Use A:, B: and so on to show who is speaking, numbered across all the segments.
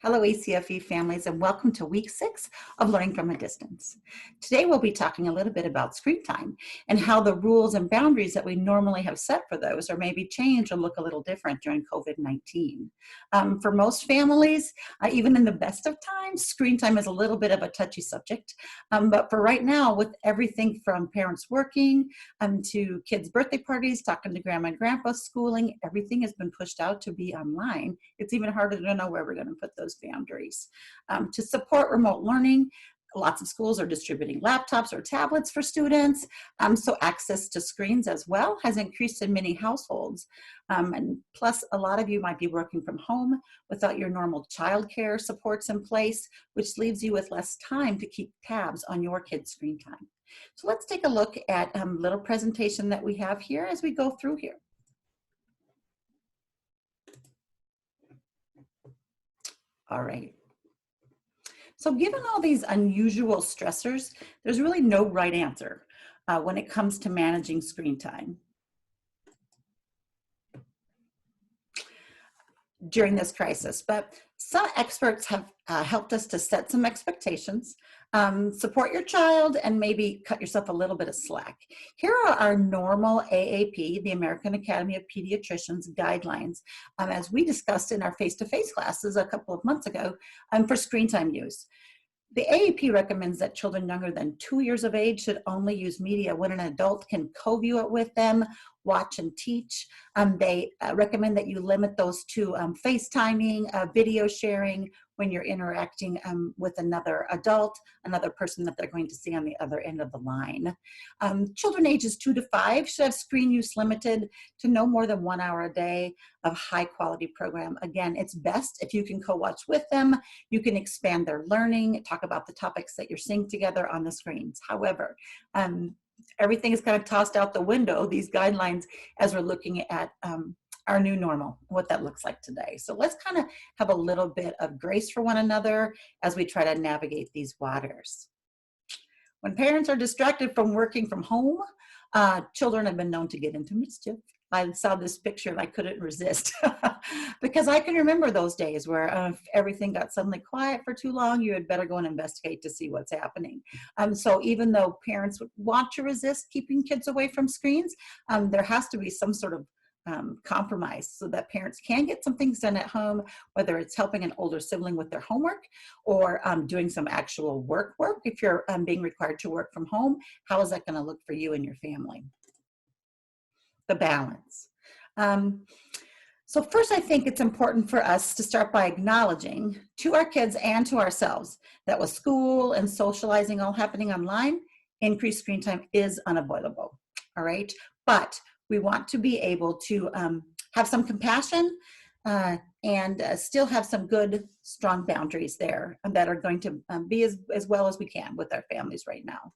A: Hello, ACFE families, and welcome to week 6 of Learning from a Distance. Today, we'll be talking a little bit about screen time and how the rules and boundaries that we normally have set for those are maybe changed or look a little different during COVID-19. For most families, even in the best of times, screen time is a little bit of a touchy subject. But for right now, with everything from parents working to kids' birthday parties, talking to grandma and grandpa, schooling, everything has been pushed out to be online. It's even harder to know where we're going to put those boundaries. To support remote learning, lots of schools are distributing laptops or tablets for students, so access to screens as well has increased in many households. And plus, a lot of you might be working from home without your normal childcare supports in place, which leaves you with less time to keep tabs on your kids' screen time. So let's take a look at a little presentation that we have here as we go through here. All right. So given all these unusual stressors, there's really no right answer when it comes to managing screen time during this crisis. But some experts have helped us to set some expectations, support your child, and maybe cut yourself a little bit of slack. Here are our normal AAP, the American Academy of Pediatricians guidelines, as we discussed in our face-to-face classes a couple of months ago for screen time use. The AAP recommends that children younger than 2 years of age should only use media when an adult can co-view it with them, watch and teach. They recommend that you limit those to FaceTiming, video sharing when you're interacting with another adult, another person that they're going to see on the other end of the line. Children ages 2 to 5 should have screen use limited to no more than 1 hour a day of high quality program. Again, it's best if you can co-watch with them. You can expand their learning, talk about the topics that you're seeing together on the screens. However, everything is kind of tossed out the window, these guidelines, as we're looking at our new normal, what that looks like today. So let's kind of have a little bit of grace for one another as we try to navigate these waters. When parents are distracted from working from home, children have been known to get into mischief. I saw this picture and I couldn't resist because I can remember those days where if everything got suddenly quiet for too long, you had better go and investigate to see what's happening. So even though parents would want to resist keeping kids away from screens, there has to be some sort of compromise so that parents can get some things done at home, whether it's helping an older sibling with their homework or doing some actual work if you're being required to work from home. How is that going to look for you and your family? The balance. So first, I think it's important for us to start by acknowledging to our kids and to ourselves that with school and socializing all happening online, increased screen time is unavoidable, all right? But we want to be able to have some compassion and still have some good, strong boundaries there that are going to be as well as we can with our families right now.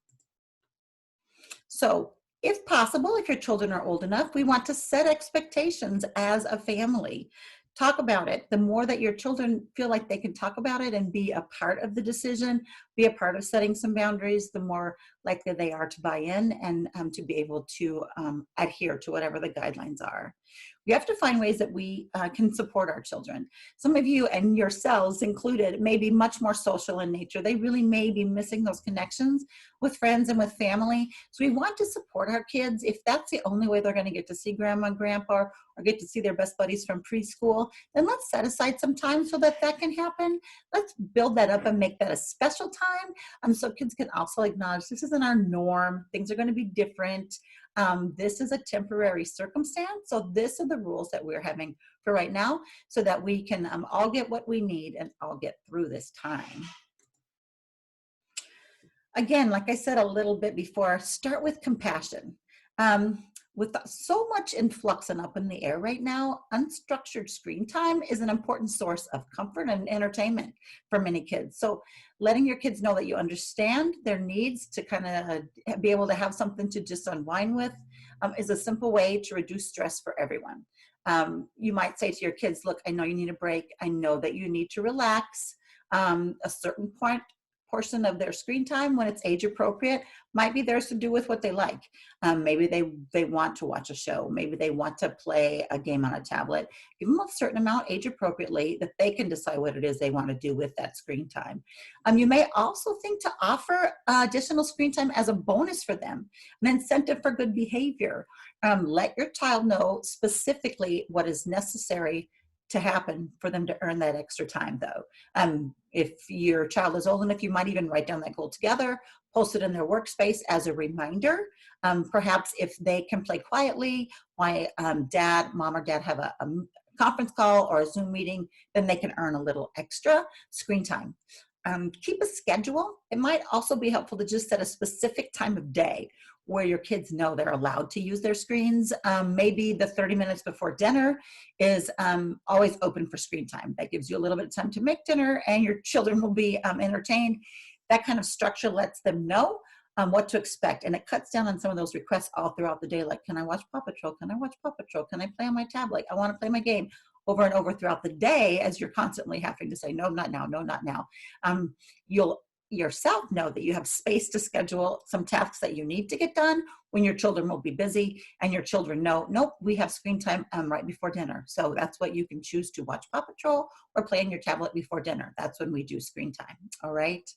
A: So if possible, if your children are old enough, we want to set expectations as a family. Talk about it. The more that your children feel like they can talk about it and be a part of the decision, be a part of setting some boundaries, the more likely they are to buy in and to be able to adhere to whatever the guidelines are. We have to find ways that we can support our children. Some of you, and yourselves included, may be much more social in nature. They really may be missing those connections with friends and with family. So we want to support our kids. If that's the only way they're going to get to see grandma and grandpa or get to see their best buddies from preschool, then let's set aside some time so that that can happen. Let's build that up and make that a special time so kids can also acknowledge this isn't our norm. Things are going to be different. This is a temporary circumstance. So this are the rules that we're having for right now so that we can all get what we need and all get through this time. Again, like I said a little bit before, start with compassion. With so much in flux and up in the air right now, unstructured screen time is an important source of comfort and entertainment for many kids. So letting your kids know that you understand their needs to kind of be able to have something to just unwind with is a simple way to reduce stress for everyone. You might say to your kids, look, I know you need a break. I know that you need to relax. A certain point portion of their screen time when it's age appropriate might be theirs to do with what they like. Maybe they want to watch a show. Maybe they want to play a game on a tablet. Give them a certain amount age appropriately that they can decide what it is they want to do with that screen time. You may also think to offer additional screen time as a bonus for them, an incentive for good behavior. Let your child know specifically what is necessary to happen for them to earn that extra time though. If your child is old enough, you might even write down that goal together, post it in their workspace as a reminder. Perhaps if they can play quietly, why mom or dad have a conference call or a Zoom meeting, then they can earn a little extra screen time. Keep a schedule. It might also be helpful to just set a specific time of day where your kids know they're allowed to use their screens. Maybe the 30 minutes before dinner is always open for screen time. That gives you a little bit of time to make dinner and your children will be entertained. That kind of structure lets them know what to expect, and it cuts down on some of those requests all throughout the day, like, can I watch Paw Patrol? Can I watch Paw Patrol? Can I play on my tablet? I want to play my game, over and over throughout the day, as you're constantly having to say, no, not now, no, not now. You'll yourself know that you have space to schedule some tasks that you need to get done when your children will be busy, and your children know, nope, we have screen time right before dinner. So that's what you can choose to watch Paw Patrol or play on your tablet before dinner. That's when we do screen time, all right?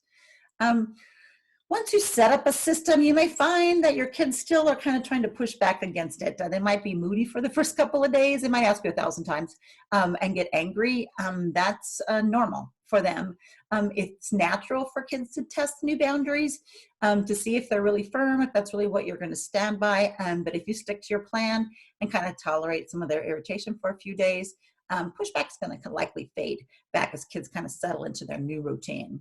A: Once you set up a system, you may find that your kids still are kind of trying to push back against it. They might be moody for the first couple of days. They might ask you 1,000 times and get angry. That's normal for them. It's natural for kids to test new boundaries to see if they're really firm, if that's really what you're going to stand by. But if you stick to your plan and kind of tolerate some of their irritation for a few days, pushback's going to likely fade back as kids kind of settle into their new routine.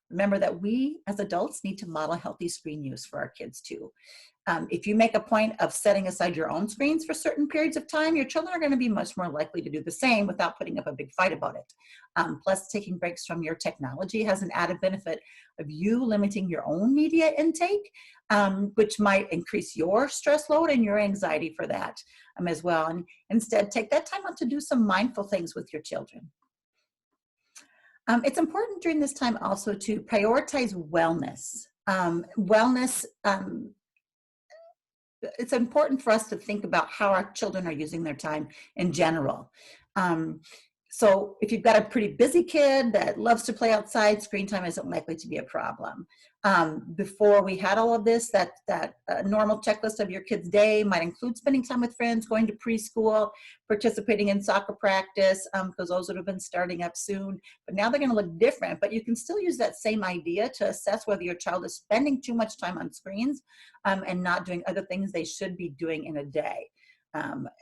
A: Remember that we as adults need to model healthy screen use for our kids too. If you make a point of setting aside your own screens for certain periods of time, your children are going to be much more likely to do the same without putting up a big fight about it. Plus, taking breaks from your technology has an added benefit of you limiting your own media intake, which might increase your stress load and your anxiety for that as well. And instead, take that time out to do some mindful things with your children. It's important during this time also to prioritize wellness. It's important for us to think about how our children are using their time in general. So if you've got a pretty busy kid that loves to play outside, screen time isn't likely to be a problem. Before we had all of this, that normal checklist of your kid's day might include spending time with friends, going to preschool, participating in soccer practice, because those would have been starting up soon. But now they're going to look different, but you can still use that same idea to assess whether your child is spending too much time on screens and not doing other things they should be doing in a day.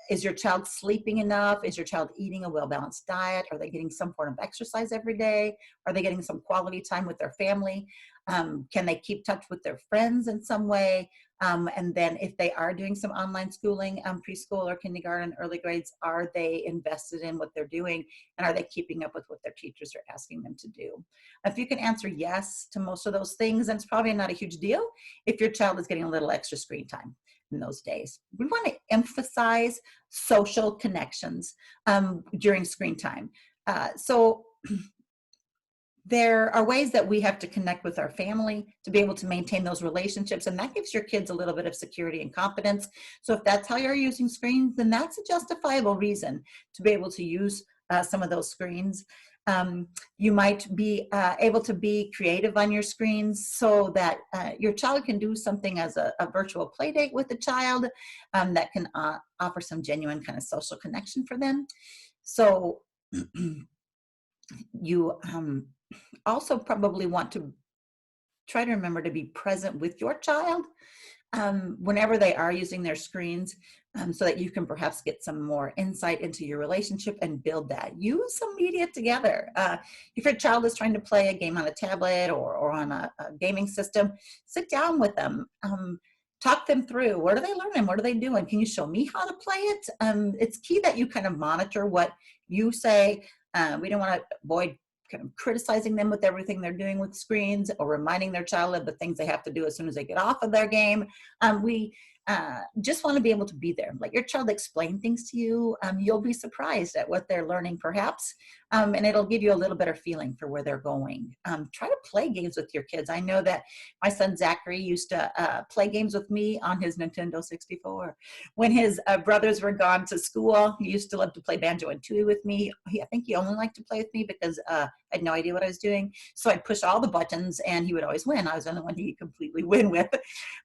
A: Is your child sleeping enough? Is your child eating a well-balanced diet? Are they getting some form of exercise every day? Are they getting some quality time with their family? Can they keep touch with their friends in some way? And then if they are doing some online schooling, preschool or kindergarten, early grades, are they invested in what they're doing? And are they keeping up with what their teachers are asking them to do? If you can answer yes to most of those things, then it's probably not a huge deal if your child is getting a little extra screen time in those days. We want to emphasize social connections during screen time. So there are ways that we have to connect with our family to be able to maintain those relationships, and that gives your kids a little bit of security and confidence. So if that's how you're using screens, then that's a justifiable reason to be able to use some of those screens. You might be able to be creative on your screens so that your child can do something as a virtual play date with the child that can offer some genuine kind of social connection for them. So you also probably want to try to remember to be present with your child whenever they are using their screens, so that you can perhaps get some more insight into your relationship and build that. Use some media together. If your child is trying to play a game on a tablet or on a gaming system, sit down with them. Talk them through. What are they learning? What are they doing? Can you show me how to play it? It's key that you kind of monitor what you say. We don't want to avoid kind of criticizing them with everything they're doing with screens or reminding their child of the things they have to do as soon as they get off of their game. We just want to be able to be there. Let your child explain things to you. You'll be surprised at what they're learning, perhaps, and it'll give you a little better feeling for where they're going. Try to play games with your kids. I know that my son Zachary used to play games with me on his Nintendo 64. When his brothers were gone to school, he used to love to play Banjo and Tooie with me. I think he only liked to play with me because I had no idea what I was doing. So I'd push all the buttons and he would always win. I was the only one he could completely win with.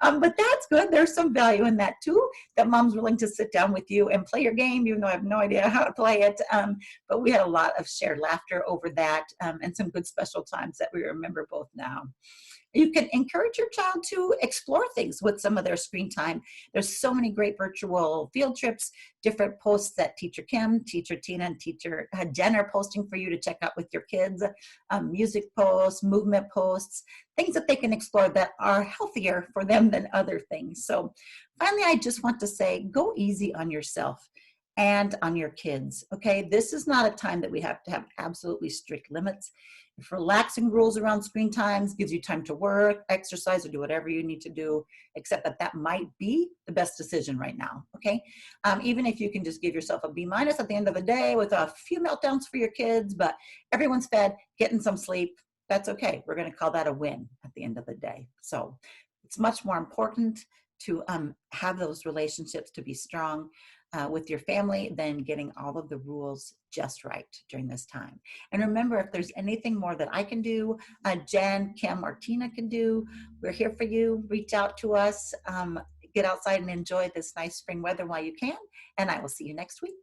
A: But that's good. There's some value in that too, that mom's willing to sit down with you and play your game, even though I have no idea how to play it. But we had a lot of shared laughter over that, and some good special times that we remember both now. You can encourage your child to explore things with some of their screen time. There's so many great virtual field trips, different posts that Teacher Kim, Teacher Tina, and Teacher Jen are posting for you to check out with your kids, music posts, movement posts, things that they can explore that are healthier for them than other things. So finally, I just want to say, go easy on yourself and on your kids, okay? This is not a time that we have to have absolutely strict limits. If relaxing rules around screen times gives you time to work, exercise, or do whatever you need to do, except that that might be the best decision right now, okay? Even if you can just give yourself a B- at the end of the day with a few meltdowns for your kids, but everyone's fed, getting some sleep, that's okay. We're gonna call that a win at the end of the day. So it's much more important to have those relationships to be strong with your family than getting all of the rules just right during this time. And remember, if there's anything more that I can do, Jen, Kim, or Tina can do, we're here for you. Reach out to us. Get outside and enjoy this nice spring weather while you can. And I will see you next week.